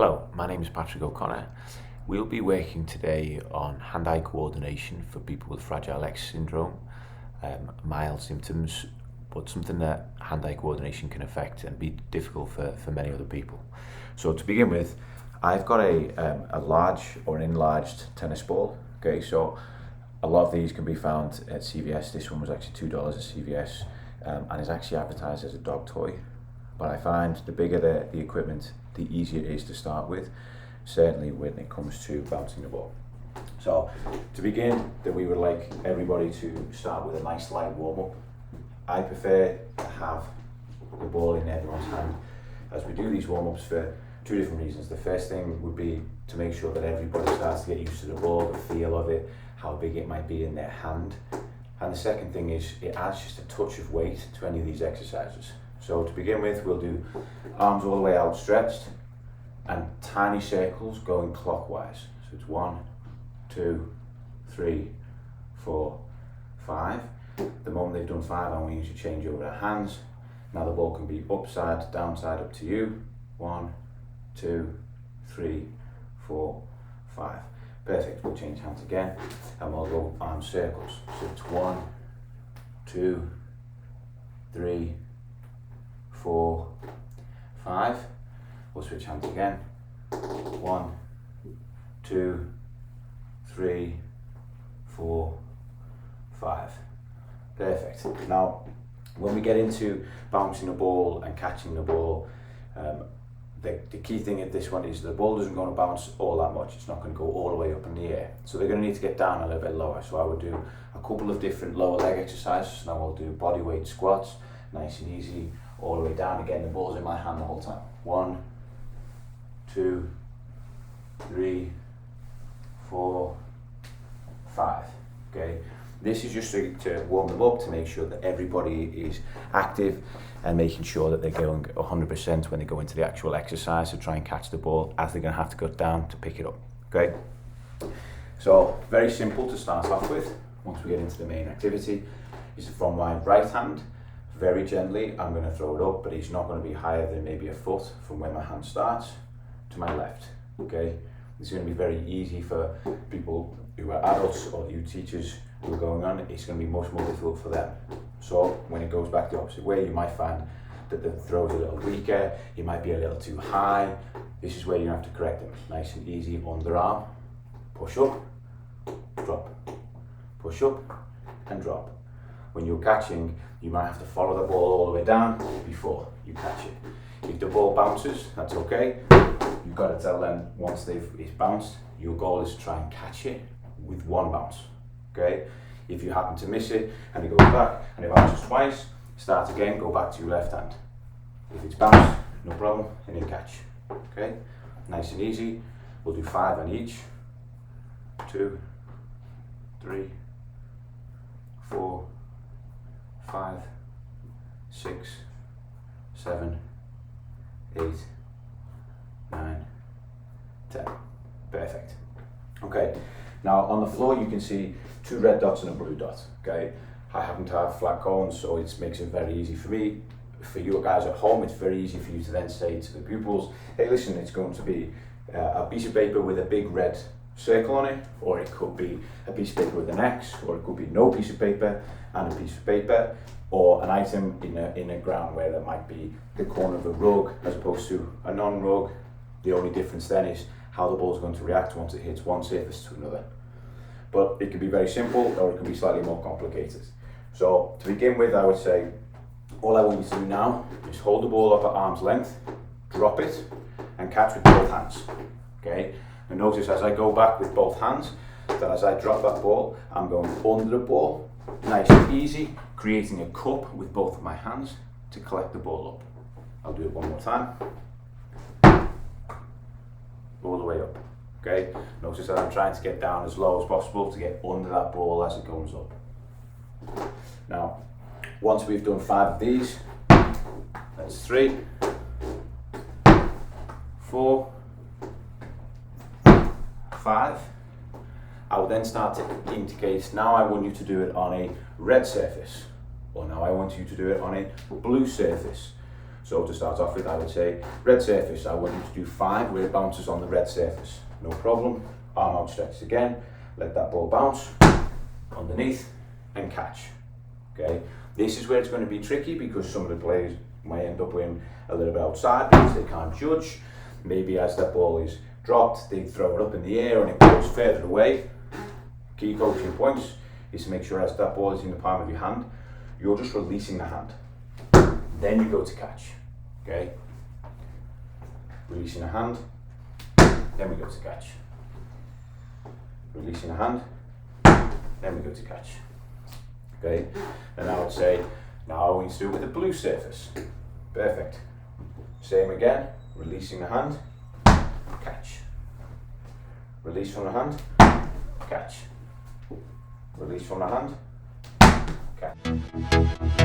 Hello, my name is Patrick O'Connor. We'll be working today on hand-eye coordination for people with Fragile X syndrome, mild symptoms, but something that hand-eye coordination can affect and be difficult for many other people. So to begin with, I've got a large or an enlarged tennis ball. Okay, so a lot of these can be found at CVS. This one was actually $2 at CVS and is actually advertised as a dog toy. But I find the bigger the equipment, the easier it is to start with, certainly when it comes to bouncing the ball. So to begin, that we would like everybody to start with a nice light warm-up. I prefer to have the ball in everyone's hand as we do these warm-ups for two different reasons. The first thing would be to make sure that everybody starts to get used to the ball, the feel of it, how big it might be in their hand. And the second thing is it adds just a touch of weight to any of these exercises. So to begin with, we'll do arms all the way outstretched and tiny circles going clockwise. So it's 1, 2, 3, 4, 5. The moment they've done 5, I want you to change over their hands. Now the ball can be upside, downside, up to you. 1, 2, 3, 4, 5. Perfect. We'll change hands again and we'll go arm circles. So it's 1, 2, 3, 4, 5. We'll switch hands again. 1, 2, 3, 4, 5. Perfect. Now, when we get into bouncing the ball and catching the ball, the key thing at this one is the ball isn't going to bounce all that much. It's not going to go all the way up in the air. So they're going to need to get down a little bit lower. So I would do a couple of different lower leg exercises. Now we'll do body weight squats, nice and easy, all the way down. Again, the ball's in my hand the whole time. 1, 2, 3, 4, 5. Okay. This is just to warm them up, to make sure that everybody is active and making sure that they're going 100% when they go into the actual exercise to try and catch the ball, as they're going to have to go down to pick it up. Okay. So very simple to start off with. Once we get into the main activity, is from my right hand. Very gently, I'm going to throw it up, but it's not going to be higher than maybe a foot from where my hand starts to my left. Okay. It's going to be very easy for people who are adults or you teachers who are going on. It's going to be much more difficult for them. So when it goes back the opposite way, you might find that the throw is a little weaker, it might be a little too high. This is where you have to correct them. Nice and easy, underarm, push up, drop, push up and drop. When you're catching, you might have to follow the ball all the way down before you catch it. If the ball bounces, that's okay. You've got to tell them once it's bounced, your goal is to try and catch it with one bounce. Okay? If you happen to miss it and it goes back and it bounces twice, start again, go back to your left hand. If it's bounced, no problem, and you catch. Okay? Nice and easy. We'll do 5 on each. 2, 3, 4, 5, 6, 7, 8, 9, 10. Perfect. Okay. Now on the floor you can see 2 red dots and a blue dot. Okay. I happen to have flat cones, so it makes it very easy for me. For you guys at home, it's very easy for you to then say to the pupils, hey listen, it's going to be a piece of paper with a big red circle on it, or it could be a piece of paper with an X, or it could be no piece of paper and a piece of paper, or an item in a ground where there might be the corner of a rug as opposed to a non-rug. The only difference then is how the ball is going to react once it hits one surface to another. But it can be very simple or it can be slightly more complicated. So to begin with, I would say all I want you to do now is hold the ball up at arm's length, drop it and catch with both hands. Okay. And notice as I go back with both hands, that as I drop that ball, I'm going under the ball, nice and easy, creating a cup with both of my hands to collect the ball up. I'll do it one more time. All the way up. Okay? Notice that I'm trying to get down as low as possible to get under that ball as it goes up. Now, once we've done 5 of these, that's 3, 4, 5. I will then start to indicate, now I want you to do it on a red surface, or now I want you to do it on a blue surface. So to start off with, I would say red surface. I want you to do 5 where it bounces on the red surface. No problem. Arm outstretched again. Let that ball bounce underneath and catch. Okay. This is where it's going to be tricky because some of the players might end up in a little bit outside because they can't judge. Maybe as that ball is dropped, they throw it up in the air and it goes further away. Key coaching points is to make sure as that ball is in the palm of your hand, you're just releasing the hand. Then you go to catch. Okay? Releasing the hand, then we go to catch. Releasing the hand, then we go to catch. Okay? And I would say, now we need to do it with a blue surface. Perfect. Same again, releasing the hand, catch. Release from the hand, catch. Release from the hand, catch.